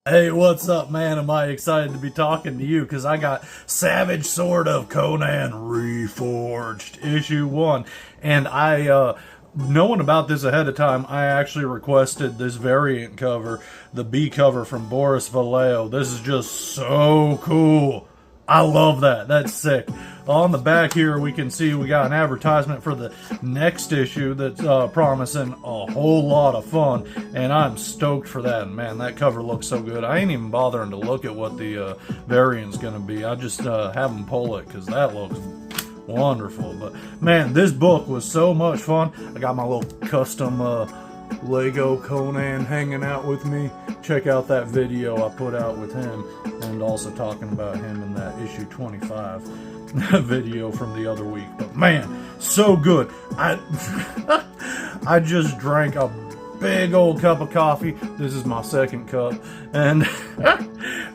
Hey, what's up, man? Am I excited to be talking to you? Because I got Savage Sword of Conan Reforged, issue 1. And knowing about this ahead of time, I actually requested this variant cover, the B cover from Boris Vallejo. This is just so cool. I love that. That's sick. On the back here, we can see we got an advertisement for the next issue that's promising a whole lot of fun, and I'm stoked for that. Man, that cover looks so good. I ain't even bothering to look at what the variant's going to be. I just have them pull it because that looks wonderful. But man, this book was so much fun. I got my little custom Lego Conan hanging out with me. Check out that video I put out with him, and also talking about him in that issue 25 video from the other week. But man, so good. I just drank a big old cup of coffee. This is my second cup, and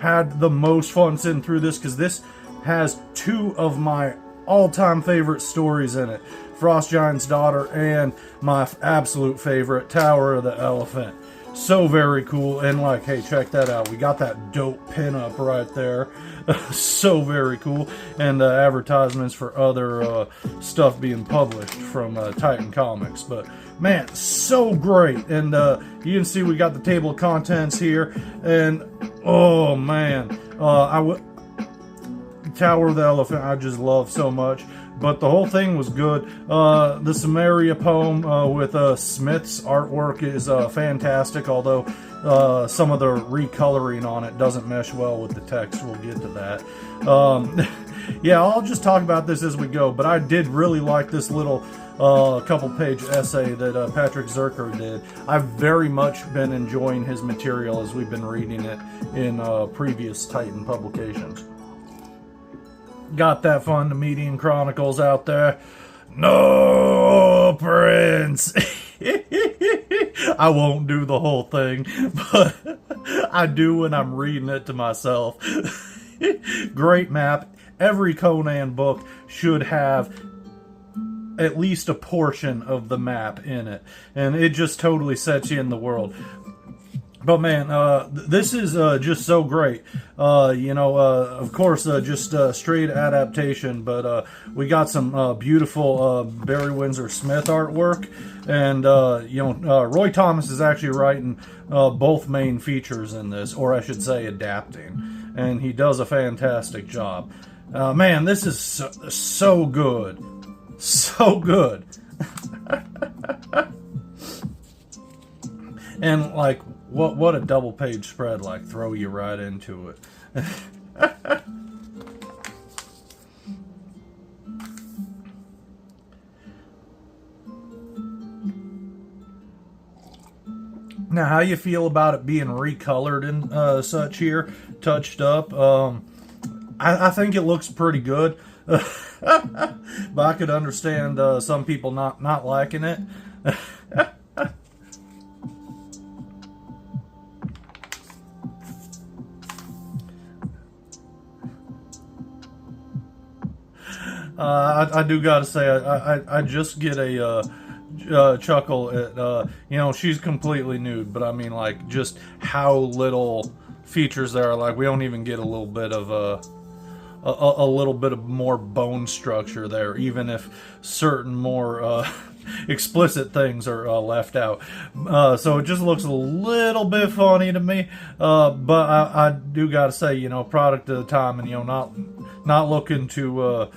had the most fun sitting through this because this has two of my all-time favorite stories in it. Frost Giant's Daughter and my absolute favorite, Tower of the Elephant. So very cool. And like, hey, check that out. We got that dope pinup right there. So very cool. And advertisements for other stuff being published from Titan Comics. But man, so great. And you can see we got the table of contents here. And oh man, Tower of the Elephant I just love so much. But the whole thing was good. The Samaria poem with Smith's artwork is fantastic, although some of the recoloring on it doesn't mesh well with the text. We'll get to that. Yeah, I'll just talk about this as we go, but I did really like this little couple-page essay that Patrick Zerker did. I've very much been enjoying his material as we've been reading it in previous Titan publications. Got that fun, the Median Chronicles out there. No, Prince! I won't do the whole thing, but I do when I'm reading it to myself. Great map. Every Conan book should have at least a portion of the map in it, and it just totally sets you in the world. But man, this is just so great. Of course, just straight adaptation, but we got some beautiful Barry Windsor-Smith artwork, and Roy Thomas is actually writing both main features in this, or I should say adapting, and he does a fantastic job. Man, this is so good. So good. And like, what a double page spread, like, throw you right into it. Now, how you feel about it being recolored and such here, touched up? I think it looks pretty good. But I could understand some people not liking it. I do gotta say, I just get a chuckle at, she's completely nude, but I mean, like, just how little features there are. Like, we don't even get a little bit of a little bit of more bone structure there, even if certain more explicit things are left out. So it just looks a little bit funny to me, but I do gotta say, product of the time, and not looking to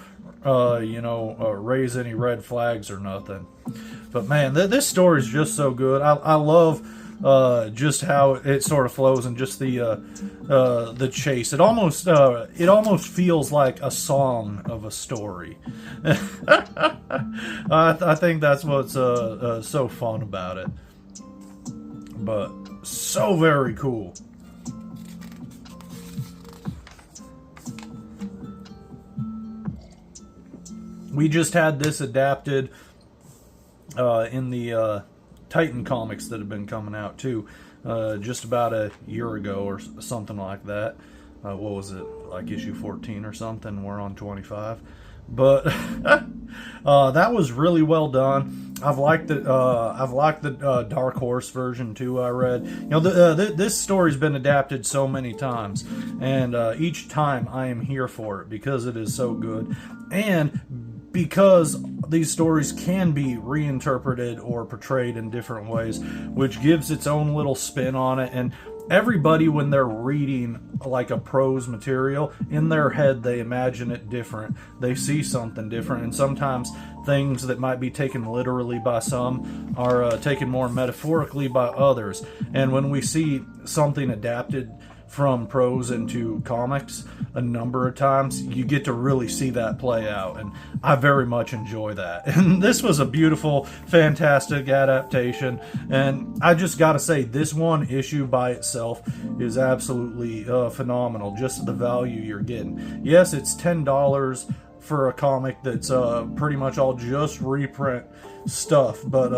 raise any red flags or nothing. But man, this story is just so good. I love just how it sort of flows, and just the chase. It almost feels like a song of a story. I think that's what's so fun about it. But so very cool. We just had this adapted in the Titan comics that have been coming out too, just about a year ago or something like that. What was it, like issue 14 or something? We're on 25. But that was really well done. I've liked the Dark Horse version too. I read, this story's been adapted so many times, and each time I am here for it because it is so good, and because these stories can be reinterpreted or portrayed in different ways, which gives its own little spin on it. And everybody, when they're reading like a prose material, in their head they imagine it different, they see something different, and sometimes things that might be taken literally by some are taken more metaphorically by others. And when we see something adapted from prose into comics a number of times, you get to really see that play out, and I very much enjoy that. And this was a beautiful, fantastic adaptation, and I just gotta say, this one issue by itself is absolutely phenomenal. Just the value you're getting. Yes, it's $10 for a comic that's pretty much all just reprint stuff, but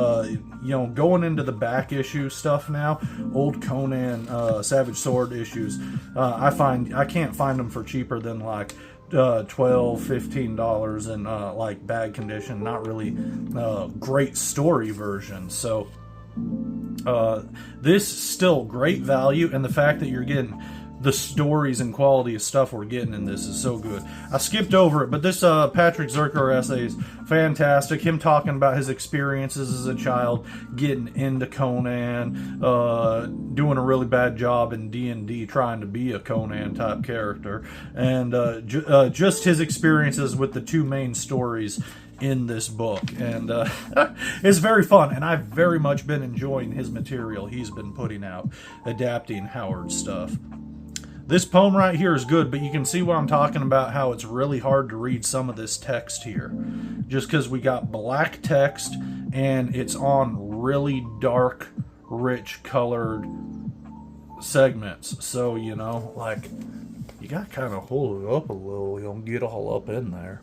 going into the back issue stuff now, old Conan Savage Sword issues, I can't find them for cheaper than like $12-15 in like bad condition, not really great story versions. So this still great value, and the fact that you're getting the stories and quality of stuff we're getting in this is so good. I skipped over it, but this Patrick Zircher essay is fantastic. Him talking about his experiences as a child, getting into Conan, doing a really bad job in D&D, trying to be a Conan type character, and just his experiences with the two main stories in this book. And it's very fun, and I've very much been enjoying his material he's been putting out, adapting Howard's stuff. This poem right here is good, but you can see what I'm talking about, how it's really hard to read some of this text here. Just because we got black text, and it's on really dark, rich colored segments. So, like, you got to kind of hold it up a little. You don't get all up in there.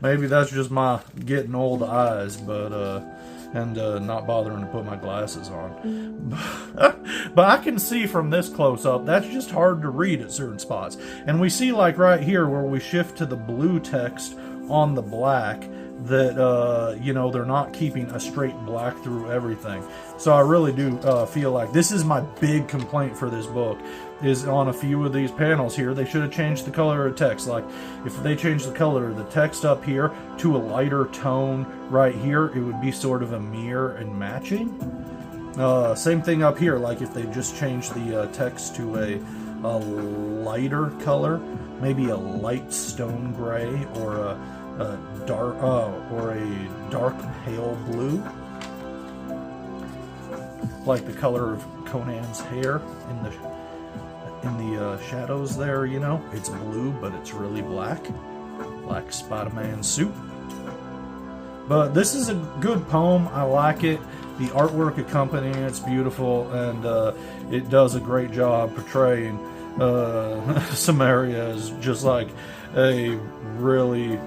Maybe that's just my getting old eyes, but and not bothering to put my glasses on. But I can see from this close-up, that's just hard to read at certain spots. And we see, like right here, where we shift to the blue text on the black, that, they're not keeping a straight black through everything. So I really do feel like this is my big complaint for this book, is on a few of these panels here, they should have changed the color of text. Like, if they changed the color of the text up here to a lighter tone right here, it would be sort of a mirror and matching. Same thing up here, like if they just changed the text to a lighter color, maybe a light stone gray, or a dark pale blue, like the color of Conan's hair in the shadows there. It's blue, but it's really black, like Spider-Man's suit. But this is a good poem. I like it. The artwork accompanying it's beautiful, and it does a great job portraying Samaria as just like a really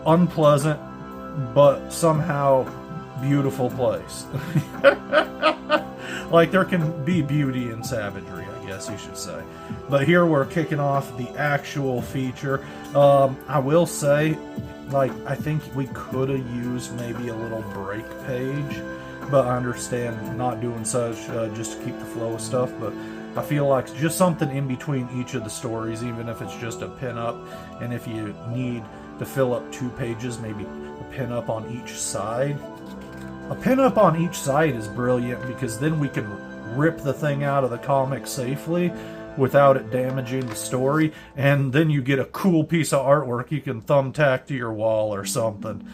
unpleasant but somehow beautiful place. Like, there can be beauty in savagery, I guess you should say. But here we're kicking off the actual feature. I will say, like, I think we could have used maybe a little break page, but I understand not doing such just to keep the flow of stuff. But I feel like just something in between each of the stories, even if it's just a pin-up, and if you need to fill up 2 pages, maybe a pin-up on each side. A pin-up on each side is brilliant, because then we can rip the thing out of the comic safely without it damaging the story, and then you get a cool piece of artwork you can thumbtack to your wall or something.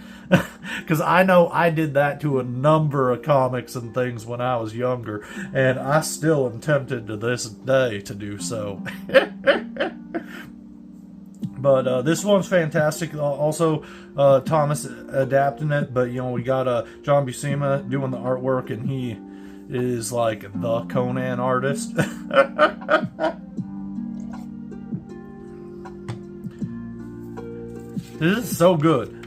Because I know I did that to a number of comics and things when I was younger, and I still am tempted to this day to do so. But this one's fantastic. Also, Thomas adapting it, but we got John Buscema doing the artwork, and he is like the Conan artist. This is so good.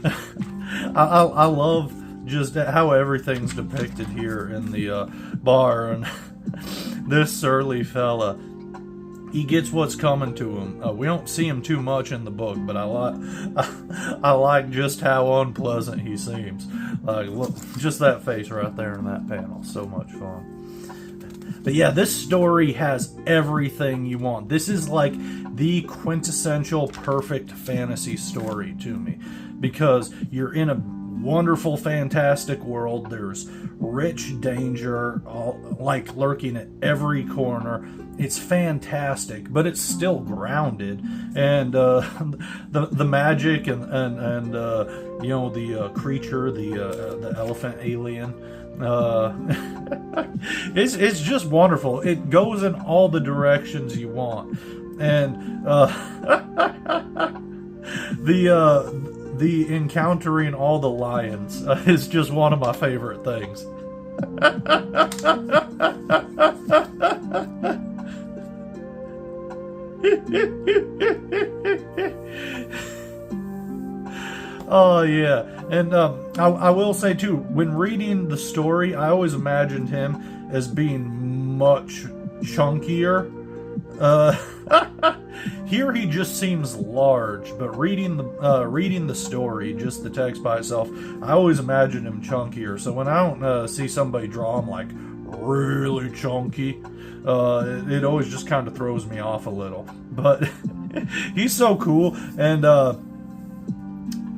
I love just how everything's depicted here in the bar, and this surly fella he gets what's coming to him. We don't see him too much in the book, but I like just how unpleasant he seems. Like, look, just that face right there in that panel, so much fun. But yeah, this story has everything you want. This is like the quintessential perfect fantasy story to me, because you're in a wonderful, fantastic world. There's rich danger, like lurking at every corner. It's fantastic, but it's still grounded, and the magic and you know, the creature, the elephant alien. It's just wonderful. It goes in all the directions you want, and the encountering all the lions is just one of my favorite things. Oh yeah, and I will say too, when reading the story, I always imagined him as being much chunkier. Here he just seems large, but reading the story, just the text by itself, I always imagine him chunkier. So when I don't see somebody draw him like really chunky, it always just kind of throws me off a little. But he's so cool, and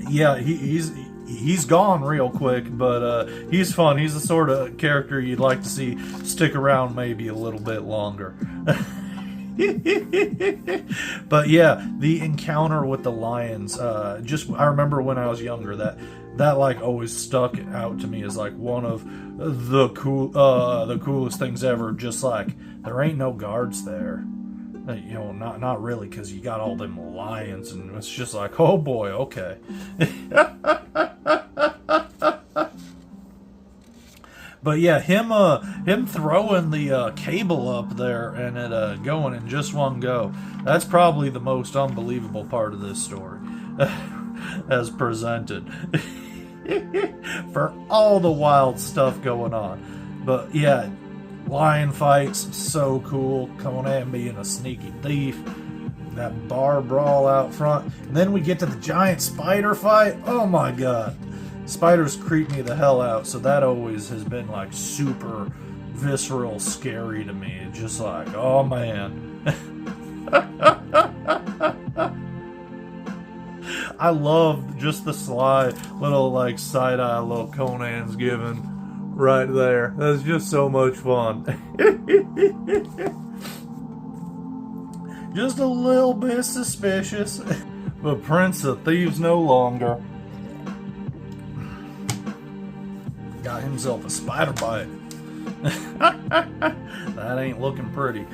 yeah, he's gone real quick, but he's fun. He's the sort of character you'd like to see stick around maybe a little bit longer. But yeah, the encounter with the lions, I remember when I was younger that like always stuck out to me as like one of the coolest things ever. Just like, there ain't no guards there, you know, not really, because you got all them lions, and it's just like, oh boy, okay. But yeah, him throwing the cable up there and it going in just one go, that's probably the most unbelievable part of this story, as presented. For all the wild stuff going on. But yeah, lion fights, so cool. Conan being a sneaky thief. That bar brawl out front. And then we get to the giant spider fight. Oh my god. Spiders creep me the hell out, so that always has been like super visceral scary to me. It's just like, oh man. I love just the sly little like side-eye little Conan's giving right there. That's just so much fun. Just a little bit suspicious, but Prince of Thieves no longer. Got himself a spider bite. That ain't looking pretty.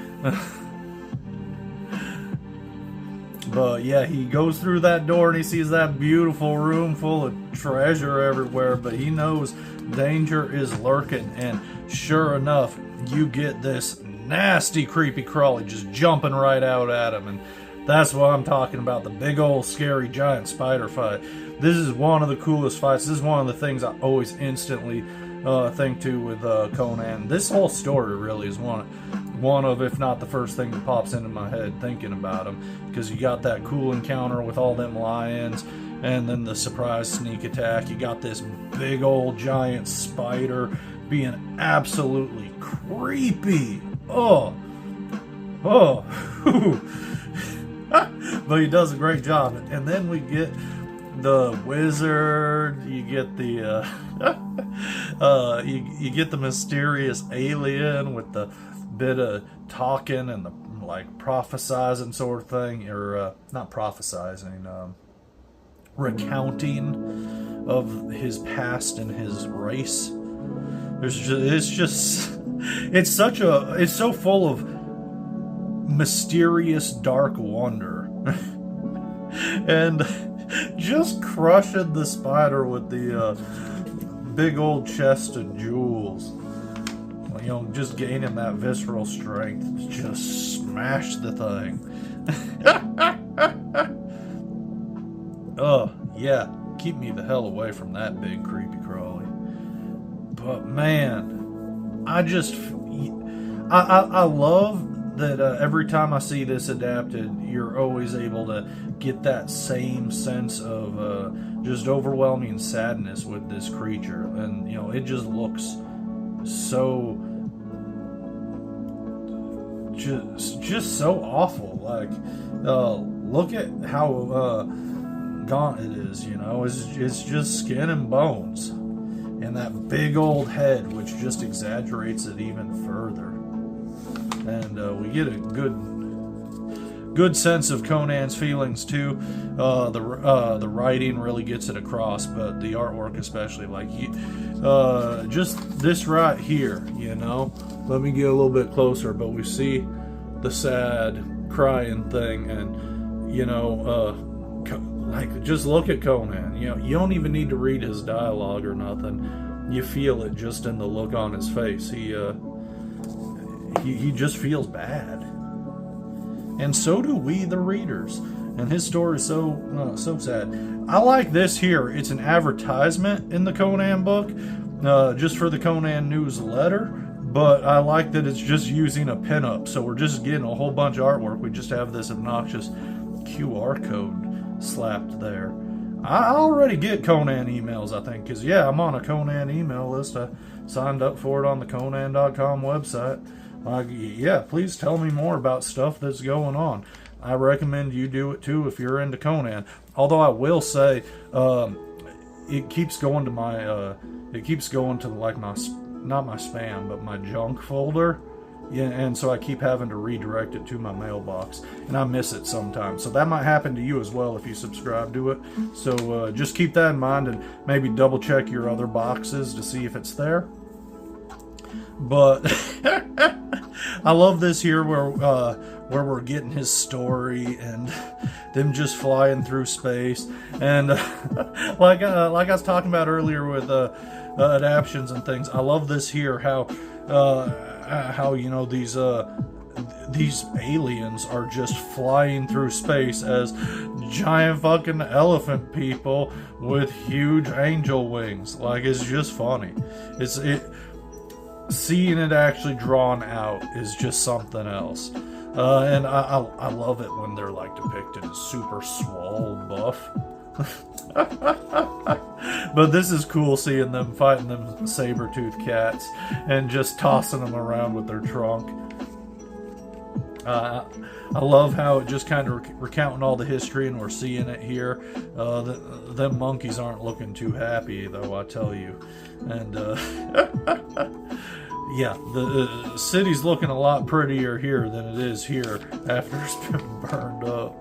But yeah, he goes through that door and he sees that beautiful room full of treasure everywhere, but he knows danger is lurking, and sure enough, you get this nasty creepy crawly just jumping right out at him, and that's what I'm talking about, the big old scary giant spider fight. This is one of the coolest fights. This is one of the things I always instantly think to with Conan. This whole story really is one of, if not the first thing that pops into my head thinking about him, because you got that cool encounter with all them lions, and then the surprise sneak attack. You got this big old giant spider being absolutely creepy. Oh, but he does a great job. And then we get the wizard. You get the you get the mysterious alien with the bit of talking and the like prophesizing sort of thing, or not prophesizing, recounting of his past and his race. It's so full of mysterious dark wonder. And just crushing the spider with the big old chest of jewels. You know, just gaining that visceral strength to just smash the thing. Oh, yeah. Keep me the hell away from that big creepy crawly. But man, I love that every time I see this adapted, you're always able to get that same sense of just overwhelming sadness with this creature, and it just looks so just so awful. Like, look at how gaunt it is. It's just skin and bones, and that big old head, which just exaggerates it even further. And we get a good sense of Conan's feelings too. The writing really gets it across, but the artwork especially. Like, just this right here, Let me get a little bit closer, but we see the sad crying thing, and like, just look at Conan. You don't even need to read his dialogue or nothing. You feel it just in the look on his face. He just feels bad, and so do we, the readers. And his story is so sad. I like this here. It's an advertisement in the Conan book, just for the Conan newsletter. But I like that it's just using a pinup, so we're just getting a whole bunch of artwork. We just have this obnoxious QR code slapped there. I already get Conan emails, I think, because I'm on a Conan email list. I signed up for it on the Conan.com website. Please tell me more about stuff that's going on. I recommend you do it too if you're into Conan. Although I will say, it keeps going to my, like not my spam, but my junk folder. Yeah, and so I keep having to redirect it to my mailbox, and I miss it sometimes. So that might happen to you as well if you subscribe to it. So just keep that in mind, and maybe double check your other boxes to see if it's there. But I love this here where we're getting his story and them just flying through space, and like I was talking about earlier with adaptations and things. I love this here how these aliens are just flying through space as giant fucking elephant people with huge angel wings. Like, it's just funny. Seeing it actually drawn out is just something else. And I love it when they're like depicted as super swole buff. But this is cool, seeing them fighting them saber-toothed cats and just tossing them around with their trunk. I love how it just kind of recounting all the history, and we're seeing it here. Them monkeys aren't looking too happy, though, I tell you. And the city's looking a lot prettier here than it is here after it's been burned up.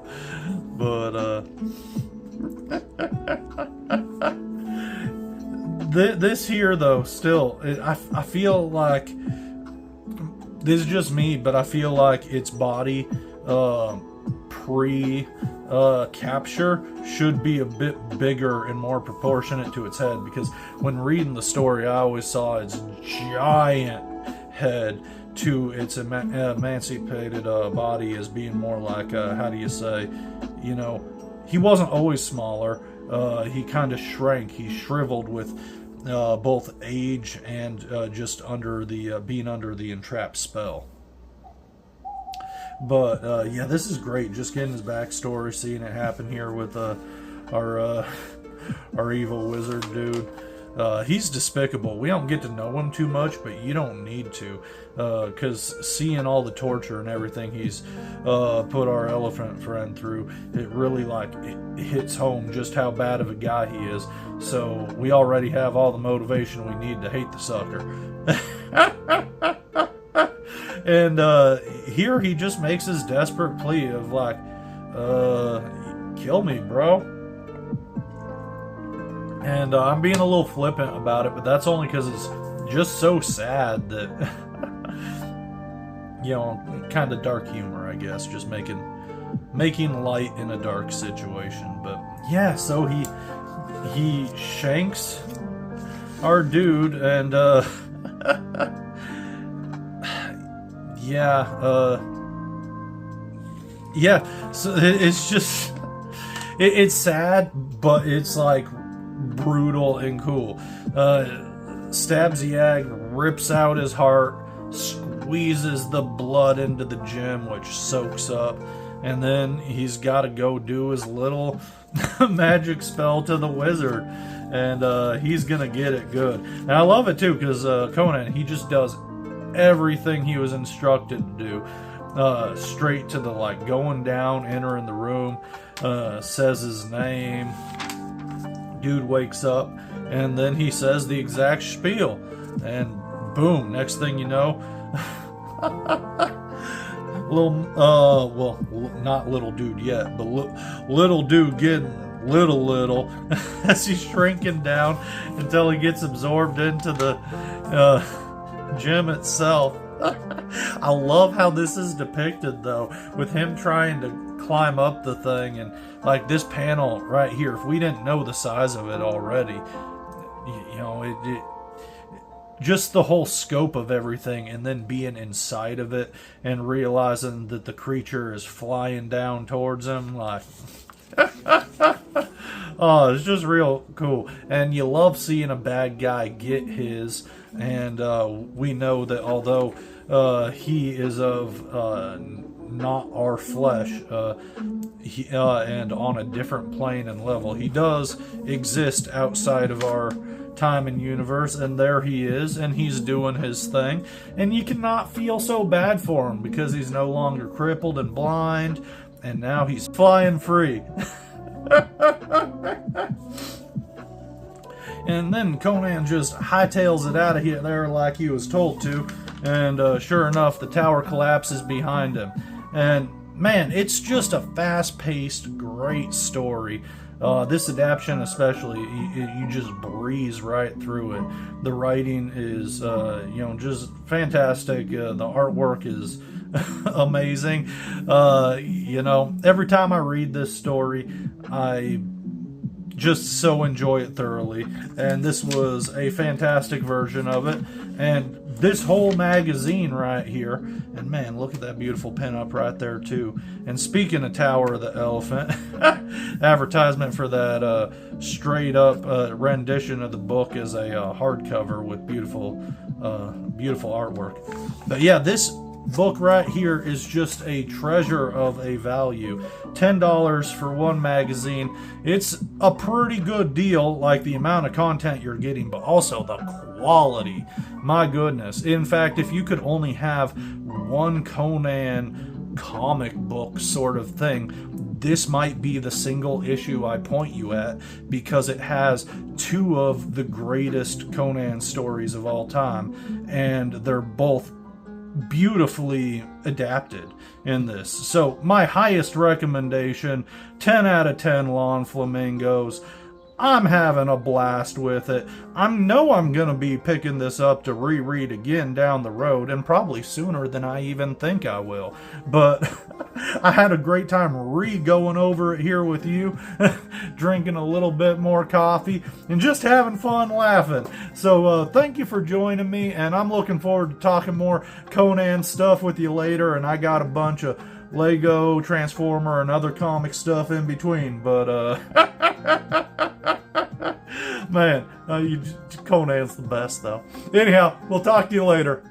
But this here, though, still, I feel like, this is just me, but I feel like its body pre-capture should be a bit bigger and more proportionate to its head, because when reading the story, I always saw its giant head to its emancipated body as being more like, how do you say, he wasn't always smaller. He kind of shrank. He shriveled with both age and just under the being under the entrapped spell. But this is great. Just getting his backstory, seeing it happen here with our evil wizard dude. He's despicable. We don't get to know him too much, but you don't need to, because seeing all the torture and everything he's put our elephant friend through, it really it hits home just how bad of a guy he is. So we already have all the motivation we need to hate the sucker. And here he just makes his desperate plea of like, kill me, bro. And I'm being a little flippant about it, but that's only because it's just so sad that, kind of dark humor, I guess, just making light in a dark situation. But yeah, so he shanks our dude, and so it's just, it's sad, but it's like brutal and cool. Stabs Yag, rips out his heart, squeezes the blood into the gem, which soaks up. And then he's got to go do his little magic spell to the wizard. And he's going to get it good. And I love it too, because Conan, he just does everything he was instructed to do. Straight to the, like, going down, entering the room, says his name. Dude wakes up, and then he says the exact spiel. And boom, next thing you know, well, not little dude yet, but little dude getting little as he's shrinking down until he gets absorbed into the gem itself. I love how this is depicted, though, with him trying to climb up the thing, and like this panel right here, if we didn't know the size of it already, you know, it just the whole scope of everything, and then being inside of it and realizing that the creature is flying down towards him, like oh, it's just real cool. And you love seeing a bad guy get his. And we know that although he is of not our flesh, and on a different plane and level, he does exist outside of our time and universe, and there he is, and he's doing his thing. And you cannot feel so bad for him, because he's no longer crippled and blind, and now he's flying free. And then Conan just hightails it out of here there like he was told to. And sure enough, the tower collapses behind him. And man, it's just a fast-paced, great story. This adaptation especially, you just breeze right through it. The writing is, just fantastic. The artwork is amazing. Every time I read this story, I just so enjoy it thoroughly, and this was a fantastic version of it. And this whole magazine right here, and man, look at that beautiful pinup right there too. And speaking of Tower of the Elephant, advertisement for that straight up rendition of the book is a hardcover with beautiful artwork. But yeah, this book right here is just a treasure of a value. $10 for one magazine. It's a pretty good deal, like the amount of content you're getting, but also the quality. My goodness. In fact, if you could only have one Conan comic book sort of thing, this might be the single issue I point you at, because it has two of the greatest Conan stories of all time, and they're both beautifully adapted in this. So my highest recommendation, 10 out of 10 Lawn Flamingos. I'm having a blast with it. I know I'm going to be picking this up to reread again down the road, and probably sooner than I even think I will. But I had a great time going over it here with you, drinking a little bit more coffee, and just having fun laughing. So thank you for joining me, and I'm looking forward to talking more Conan stuff with you later, and I got a bunch of Lego, Transformer, and other comic stuff in between. But man, Conan's the best, though. Anyhow, we'll talk to you later.